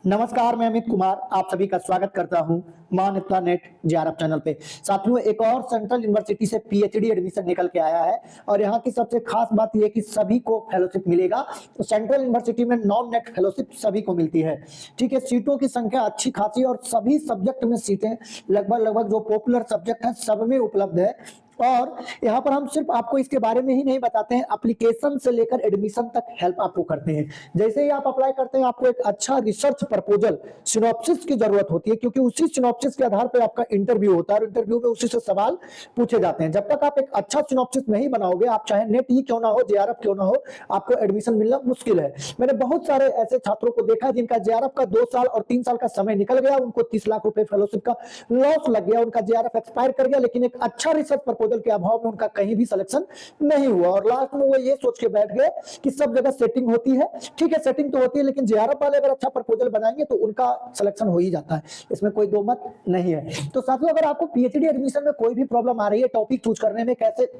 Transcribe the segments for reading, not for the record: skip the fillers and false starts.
नमस्कार, मैं अमित कुमार आप सभी का स्वागत करता हूं मान्यता नेट जेआरएफ चैनल पे। साथियों, एक और सेंट्रल यूनिवर्सिटी से पीएचडी एडमिशन निकल के आया है और यहाँ की सबसे खास बात यह है कि सभी को फेलोशिप मिलेगा। तो सेंट्रल यूनिवर्सिटी में नॉन नेट फेलोशिप सभी को मिलती है। ठीक है, सीटों की संख्या अच्छी खासी और सभी सब्जेक्ट में सीटें लगभग जो पॉपुलर सब्जेक्ट है सब में उपलब्ध है। और यहाँ पर हम सिर्फ आपको इसके बारे में ही नहीं बताते हैं, एप्लीकेशन से लेकर एडमिशन तक हेल्प आपको करते हैं। जैसे ही आप अप्लाई करते हैं आपको एक अच्छा रिसर्च प्रपोजल सिनॉप्सिस की जरूरत होती है, क्योंकि उसी सिनॉप्सिस के आधार पर आपका इंटरव्यू होता है और इंटरव्यू में उसी से सवाल पूछे जाते हैं। जब तक आप एक अच्छा सिनॉप्सिस नहीं बनाओगे, आप चाहे नेट ही क्यों ना हो, जेआरएफ क्यों ना हो, आपको एडमिशन मिलना मुश्किल है। मैंने बहुत सारे ऐसे छात्रों को देखा जिनका जेआरएफ का 2 साल और 3 साल का समय निकल गया, उनको 30 लाख रुपए फेलोशिप का लॉस लग गया, उनका जेआरएफ एक्सपायर कर गया, लेकिन एक अच्छा रिसर्च के अभाव में उनका कहीं भी सिलेक्शन नहीं हुआ और लास्ट में वो ये सोच के बैठ गए कि सब जगह सेटिंग होती है। ठीक है, सेटिंग तो होती है, लेकिन जेआरएफ वाले अगर अच्छा प्रपोजल बनाएंगे तो उनका सिलेक्शन हो ही जाता है, इसमें कोई दो मत नहीं है। तो साथियों, अगर आपको पीएचडी एडमिशन में कोई भी प्रॉब्लम आ रही है, टॉपिक चूज करने में, कैसे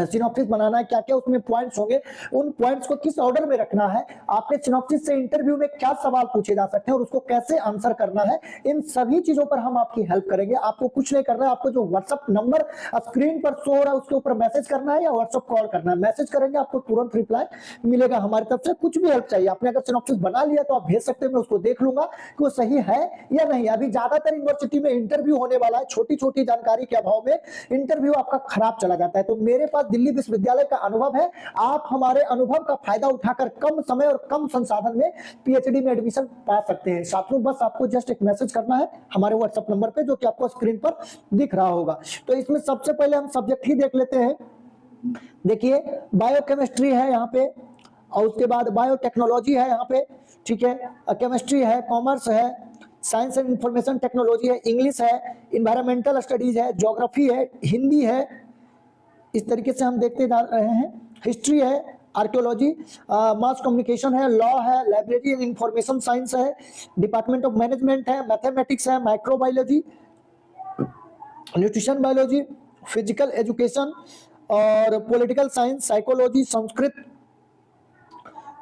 सिनॉप्सिस बनाना है, क्या क्या उसमें पॉइंट्स होंगे, उन पॉइंट्स को किस ऑर्डर में रखना है, आपके सिनॉप्सिस से इंटरव्यू में क्या सवाल पूछे जा सकते हैं और उसको कैसे आंसर करना है, इन सभी चीजों पर हम आपकी हेल्प करेंगे। आपको कुछ नहीं करना है, आपको जो व्हाट्सएप नंबर स्क्रीन पर शो हो रहा है उसके ऊपर मैसेज करना है या व्हाट्सएप कॉल करना है। मैसेज करेंगे आपको तुरंत रिप्लाई मिलेगा हमारी तरफ से। कुछ भी हेल्प चाहिए, आपने अगर सिनॉप्सिस बना लिया तो आप भेज सकते हैं, मैं उसको देख लूंगा कि वो सही है या नहीं। अभी ज्यादातर यूनिवर्सिटी में इंटरव्यू होने वाला है, छोटी छोटी जानकारी के अभाव में इंटरव्यू आपका खराब चला जाता है। तो मेरे पास दिल्ली विश्वविद्यालय का अनुभव है, आप हमारे अनुभव का फायदा उठाकर कम समय और कम संसाधन में पीएचडी में एडमिशन पा सकते हैं। साथियों, बस आपको जस्ट एक मैसेज करना है हमारे व्हाट्सएप नंबर पे, जो कि आपको स्क्रीन पर दिख रहा होगा। तो इसमें सबसे पहले हम सब्जेक्ट ही देख लेते हैं। देखिए, बायोकेमिस्ट्री है यहाँ पे और उसके बाद बायोटेक्नोलॉजी है यहाँ पे। ठीक है, केमिस्ट्री है, कॉमर्स है, साइंस एंड इंफॉर्मेशन टेक्नोलॉजी है, इंग्लिश है, इन्वायरमेंटल स्टडीज है, ज्योग्राफी है, हिंदी है। इस तरीके से हम देखते जा रहे हैं। हिस्ट्री है, आर्कियोलॉजी, मास कम्युनिकेशन है, लॉ है, लाइब्रेरी एंड इंफॉर्मेशन साइंस है, डिपार्टमेंट ऑफ मैनेजमेंट है, मैथमेटिक्स है, microbiology, nutrition biology, physical education और पॉलिटिकल साइंस, साइकोलॉजी, संस्कृत,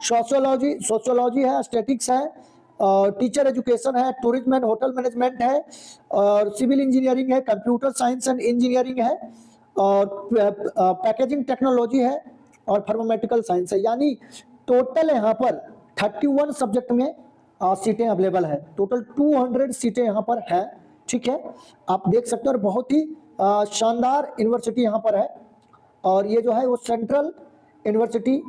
सोशियोलॉजी है, स्टैटिक्स है और टीचर एजुकेशन है, टूरिज्म एंड होटल मैनेजमेंट है और सिविल इंजीनियरिंग है, कंप्यूटर साइंस एंड इंजीनियरिंग है और पैकेजिंग टेक्नोलॉजी है और फार्मास्यूटिकल साइंस है। यानी टोटल यहाँ पर 31 सब्जेक्ट में सीटें अवेलेबल है। टोटल 200 सीटें यहाँ पर है। ठीक है, आप देख सकते हो, और बहुत ही शानदार यूनिवर्सिटी यहाँ पर है और ये जो है वो सेंट्रल यूनिवर्सिटी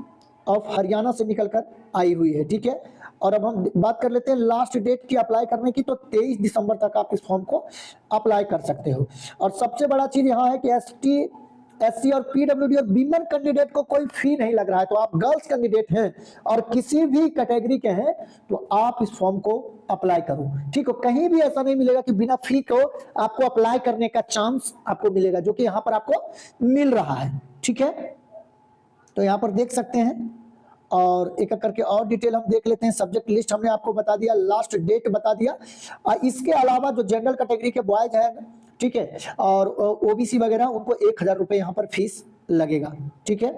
ऑफ हरियाणा से निकलकर आई हुई है। ठीक है, और अब हम बात कर लेते हैं लास्ट डेट की अप्लाई करने की। तो 23 दिसंबर तक आप इस फॉर्म को अप्लाई कर सकते हो। और सबसे बड़ा चीज यहाँ है कि एसटी, एससी और पीडब्ल्यूडी और विमेन कैंडिडेट को कोई फी नहीं लग रहा है। तो आप गर्ल्स कैंडिडेट हैं और किसी भी कैटेगरी के हैं तो आप इस फॉर्म को अप्लाई करो। ठीक है, कहीं भी ऐसा नहीं मिलेगा कि बिना फी को आपको अप्लाई करने का चांस आपको मिलेगा, जो कि यहाँ पर आपको मिल रहा है। ठीक है, तो यहाँ पर देख सकते हैं और एक एक करके और डिटेल हम देख लेते हैं। सब्जेक्ट लिस्ट हमने आपको बता दिया, लास्ट डेट बता दिया। इसके अलावा जो जनरल कैटेगरी के बॉयज हैं, ठीक है, और ओबीसी वगैरह, उनको 1000 रुपये यहाँ पर फीस लगेगा। ठीक है,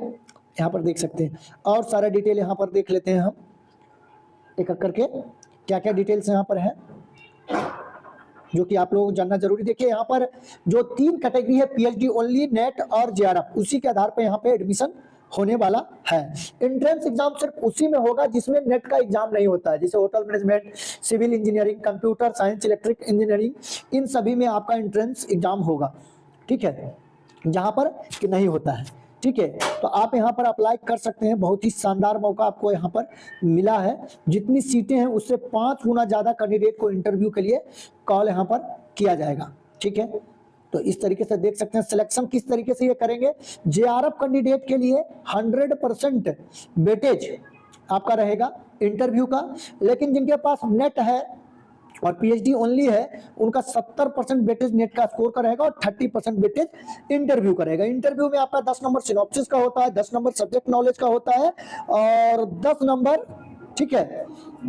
यहाँ पर देख सकते हैं और सारा डिटेल यहाँ पर देख लेते हैं हम एक एक करके, क्या क्या डिटेल्स यहाँ पर है जो कि आप लोगों को जानना जरूरी। देखिए, यहाँ पर जो 3 कैटेगरी है, पीएचडी ओनली, नेट और जेआरएफ, उसी के आधार पर यहाँ पे एडमिशन होने वाला है। एंट्रेंस एग्जाम सिर्फ उसी में होगा जिसमें नेट का एग्जाम नहीं होता है, जैसे hotel management, civil engineering, computer science, electric engineering, इन सभी में आपका एंट्रेंस एग्जाम होगा। ठीक है, जहां पर कि नहीं होता है। ठीक है, तो आप यहाँ पर अप्लाई कर सकते हैं। बहुत ही शानदार मौका आपको यहाँ पर मिला है। जितनी सीटें हैं उससे 5 गुना ज्यादा कैंडिडेट को इंटरव्यू के लिए कॉल यहाँ पर किया जाएगा। ठीक है, तो इस तरीके से देख सकते हैं। सिलेक्शन किस तरीके से ये करेंगे, जेआरएफ कैंडिडेट के लिए 100% वेटेज आपका रहेगा इंटरव्यू का, लेकिन जिनके पास नेट है और पीएचडी ओनली है उनका 70% वेटेज नेट का स्कोर का रहेगा और 30% वेटेज इंटरव्यू का रहेगा। इंटरव्यू में आपका 10 नंबर सिनॉप्सिस का होता है, 10 नंबर सब्जेक्ट नॉलेज का होता है और 10 नंबर, ठीक है,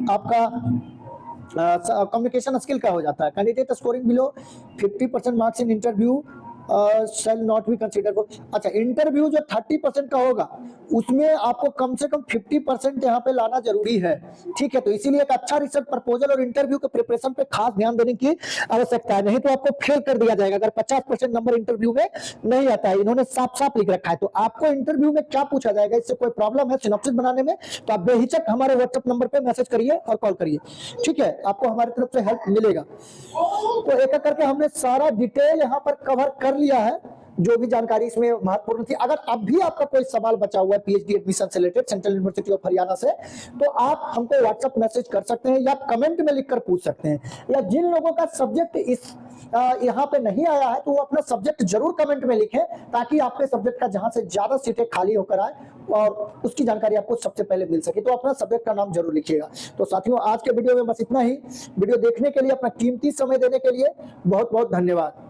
आपका कम्युनिकेशन स्किल का हो जाता है। Candidate scoring below 50% marks in interview shall not be consider. अच्छा, इंटरव्यू जो 30% का होगा उसमें आपको कम से कम 50% यहाँ पे लाना जरूरी है, ठीक है। तो इसीलिए एक अच्छा रिसर्च प्रपोजल और इंटरव्यू के प्रिपरेशन पे खास ध्यान देने की आवश्यकता है, नहीं तो आपको फेल कर दिया जाएगा अगर 50% नंबर इंटरव्यू में नहीं आता है। इन्होंने साफ साफ लिख रखा है। तो आपको इंटरव्यू में क्या पूछा जाएगा, इससे कोई प्रॉब्लम है सिनॉप्सिस बनाने में, तो आप बेहिचक हमारे व्हाट्सएप नंबर पे मैसेज करिए और कॉल करिए, ठीक है, आपको हमारी तरफ से हेल्प मिलेगा। तो एक एक करके हमने सारा डिटेल यहाँ पर कवर कर लिया है, जो भी जानकारी इसमें महत्वपूर्ण थी। अगर अब भी आपका कोई सवाल बचा हुआ है पीएचडी एडमिशन से related central university of Haryana से, तो आप हमको व्हाट्सएप मैसेज कर सकते हैं या कमेंट में लिखकर पूछ सकते हैं। या जिन लोगों का सब्जेक्ट इस यहाँ पे नहीं आया है तो वो अपना सब्जेक्ट जरूर कमेंट में लिखें, ताकि आपके सब्जेक्ट का जहां से ज्यादा सीटें खाली होकर आए और उसकी जानकारी आपको सबसे पहले मिल सके। तो अपना सब्जेक्ट का नाम जरूर लिखिएगा। तो साथियों, आज के वीडियो में बस इतना ही। वीडियो देखने के लिए, अपना कीमती समय देने के लिए बहुत बहुत धन्यवाद।